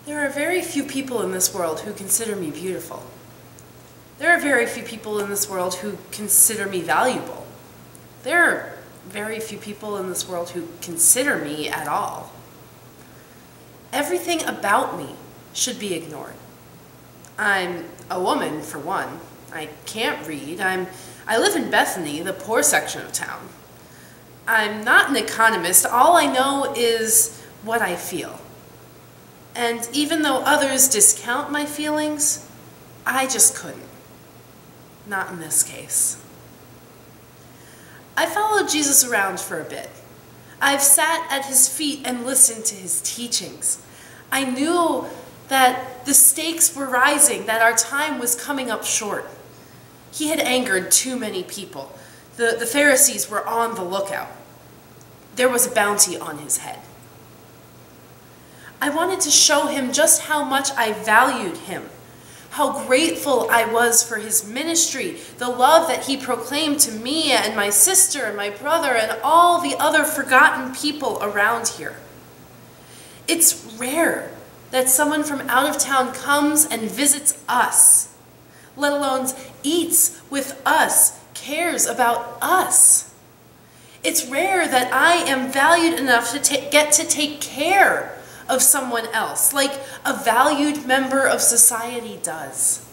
There are very few people in this world who consider me beautiful. There are very few people in this world who consider me valuable. There are very few people in this world who consider me at all. Everything about me should be ignored. I'm a woman, for one. I can't read. I live in Bethany, the poor section of town. I'm not an economist. All I know is what I feel. And even though others discount my feelings, I just couldn't. Not in this case. I followed Jesus around for a bit. I've sat at his feet and listened to his teachings. I knew that the stakes were rising, that our time was coming up short. He had angered too many people. The Pharisees were on the lookout. There was a bounty on his head. I wanted to show him just how much I valued him, how grateful I was for his ministry, the love that he proclaimed to me and my sister and my brother and all the other forgotten people around here. It's rare that someone from out of town comes and visits us, let alone eats with us, cares about us. It's rare that I am valued enough to get to take care of someone else, like a valued member of society does.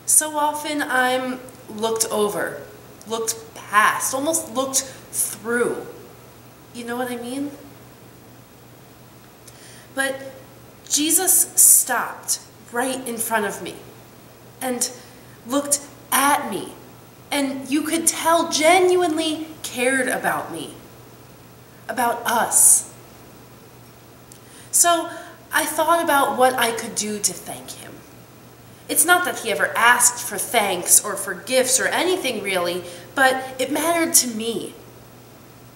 So often I'm looked over, looked past, almost looked through. You know what I mean? But Jesus stopped right in front of me and looked at me, and you could tell genuinely cared about me, about us. So I thought about what I could do to thank him. It's not that he ever asked for thanks or for gifts or anything really, but it mattered to me.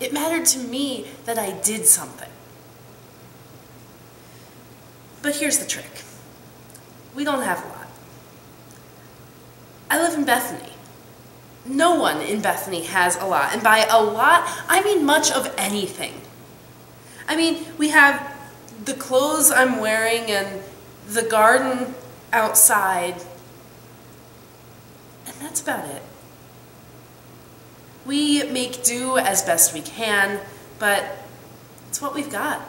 It mattered to me that I did something. But here's the trick. We don't have a lot. I live in Bethany. No one in Bethany has a lot. And by a lot, I mean much of anything. I mean, we have the clothes I'm wearing and the garden outside, and that's about it. We make do as best we can, but it's what we've got.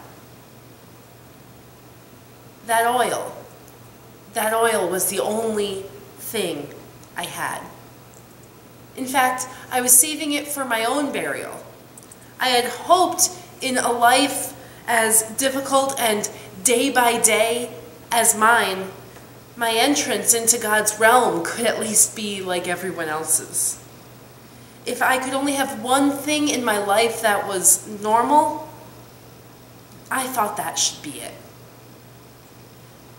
That oil was the only thing I had. In fact, I was saving it for my own burial. I had hoped in a life as difficult and day by day as mine, my entrance into God's realm could at least be like everyone else's. If I could only have one thing in my life that was normal, I thought that should be it.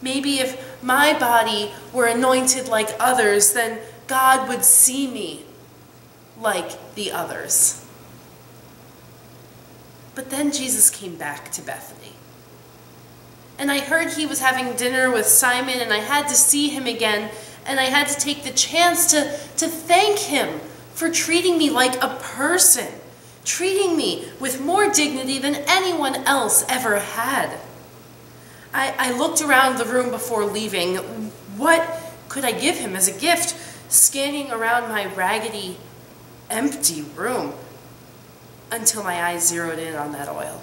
Maybe if my body were anointed like others, then God would see me like the others. But then Jesus came back to Bethany. And I heard he was having dinner with Simon, and I had to see him again, and I had to take the chance to thank him for treating me like a person, treating me with more dignity than anyone else ever had. I looked around the room before leaving. What could I give him as a gift, scanning around my raggedy, empty room, until my eyes zeroed in on that oil.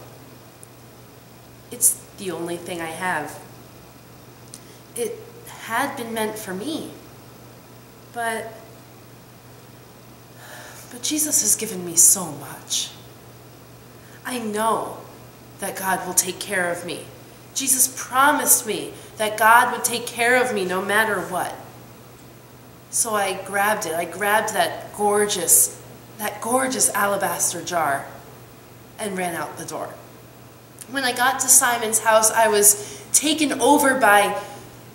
It's the only thing I have. It had been meant for me, but Jesus has given me so much. I know that God will take care of me. Jesus promised me that God would take care of me no matter what. So I grabbed it. I grabbed that gorgeous alabaster jar and ran out the door. When I got to Simon's house, I was taken over by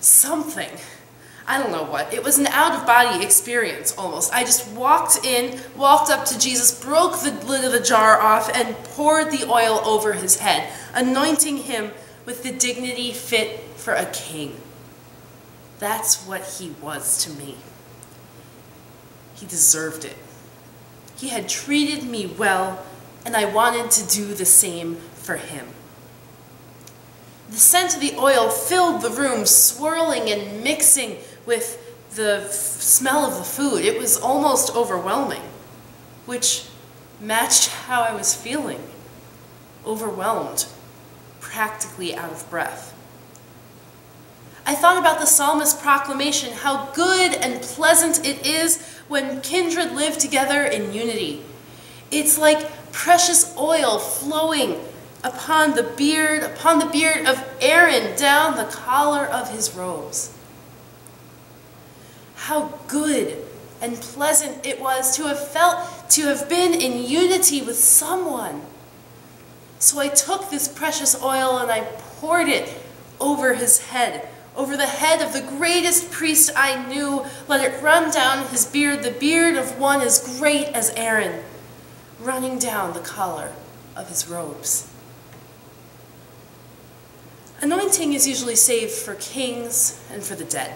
something. I don't know what. It was an out-of-body experience, almost. I just walked in, walked up to Jesus, broke the lid of the jar off, and poured the oil over his head, anointing him with the dignity fit for a king. That's what he was to me. He deserved it. He had treated me well, and I wanted to do the same for him. The scent of the oil filled the room, swirling and mixing with the smell of the food. It was almost overwhelming, which matched how I was feeling. Overwhelmed, practically out of breath. I thought about the psalmist's proclamation, how good and pleasant it is when kindred live together in unity. It's like precious oil flowing upon the beard of Aaron down the collar of his robes. How good and pleasant it was to have been in unity with someone. So I took this precious oil and I poured it over his head, over the head of the greatest priest I knew. Let it run down his beard, the beard of one as great as Aaron, running down the collar of his robes. Anointing is usually saved for kings and for the dead.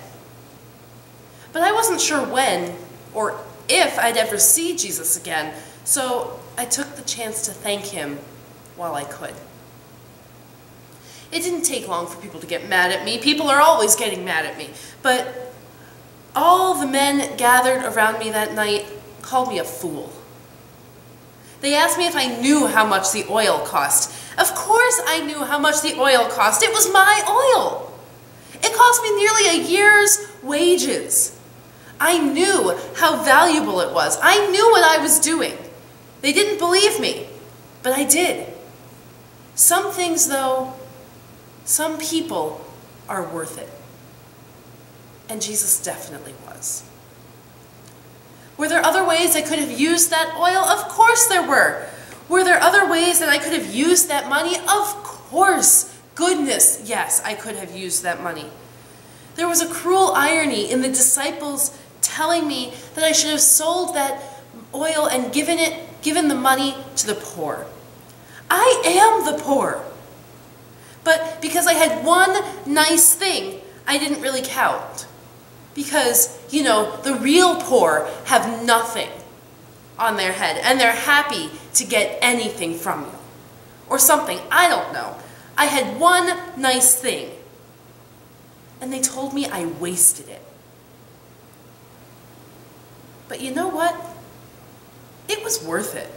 But I wasn't sure when or if I'd ever see Jesus again, so I took the chance to thank him while I could. It didn't take long for people to get mad at me. People are always getting mad at me. But all the men gathered around me that night called me a fool. They asked me if I knew how much the oil cost. Of course I knew how much the oil cost. It was my oil. It cost me nearly a year's wages. I knew how valuable it was. I knew what I was doing. They didn't believe me, but I did. Some things, though, some people are worth it. And Jesus definitely was. Were there other ways I could have used that oil? Of course there were. Were there other ways that I could have used that money? Of course. Goodness, yes, I could have used that money. There was a cruel irony in the disciples telling me that I should have sold that oil and given the money to the poor. I am the poor. But because I had one nice thing, I didn't really count. Because, you know, the real poor have nothing on their head, and they're happy to get anything from you. Or something, I don't know. I had one nice thing, and they told me I wasted it. But you know what? It was worth it.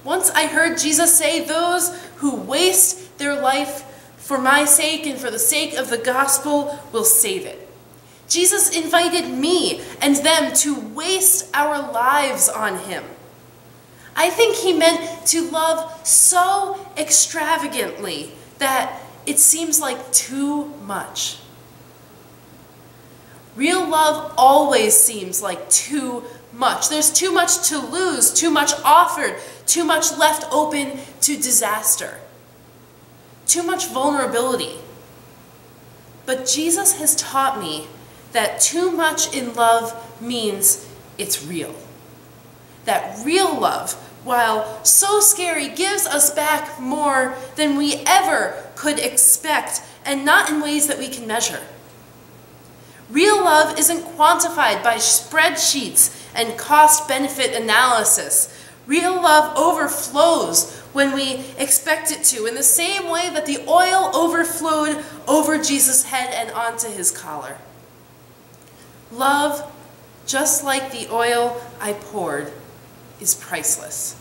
Once I heard Jesus say, "Those who waste their life for my sake and for the sake of the gospel will save it." Jesus invited me and them to waste our lives on him. I think he meant to love so extravagantly that it seems like too much. Real love always seems like too much. There's too much to lose, too much offered, too much left open to disaster, too much vulnerability. But Jesus has taught me that too much in love means it's real. That real love, while so scary, gives us back more than we ever could expect, and not in ways that we can measure. Real love isn't quantified by spreadsheets and cost-benefit analysis. Real love overflows when we expect it to, in the same way that the oil overflowed over Jesus' head and onto his collar. Love, just like the oil I poured, is priceless.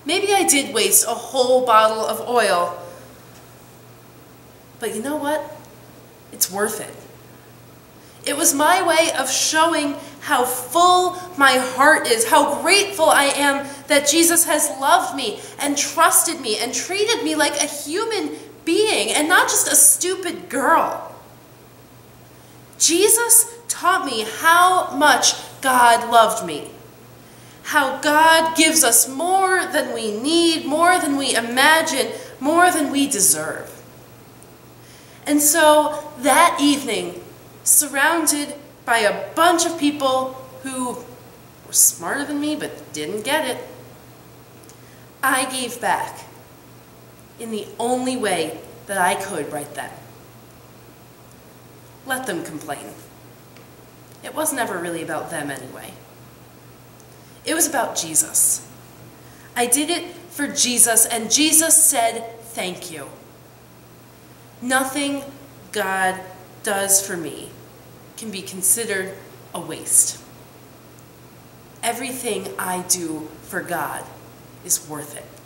Maybe I did waste a whole bottle of oil, but you know what? It's worth it. It was my way of showing how full my heart is, how grateful I am that Jesus has loved me and trusted me and treated me like a human being and not just a stupid girl. Jesus taught me how much God loved me, how God gives us more than we need, more than we imagine, more than we deserve. And so that evening, surrounded by a bunch of people who were smarter than me but didn't get it, I gave back in the only way that I could right then. Let them complain. It was never really about them anyway. It was about Jesus. I did it for Jesus, and Jesus said, thank you. Nothing God does for me can be considered a waste. Everything I do for God is worth it.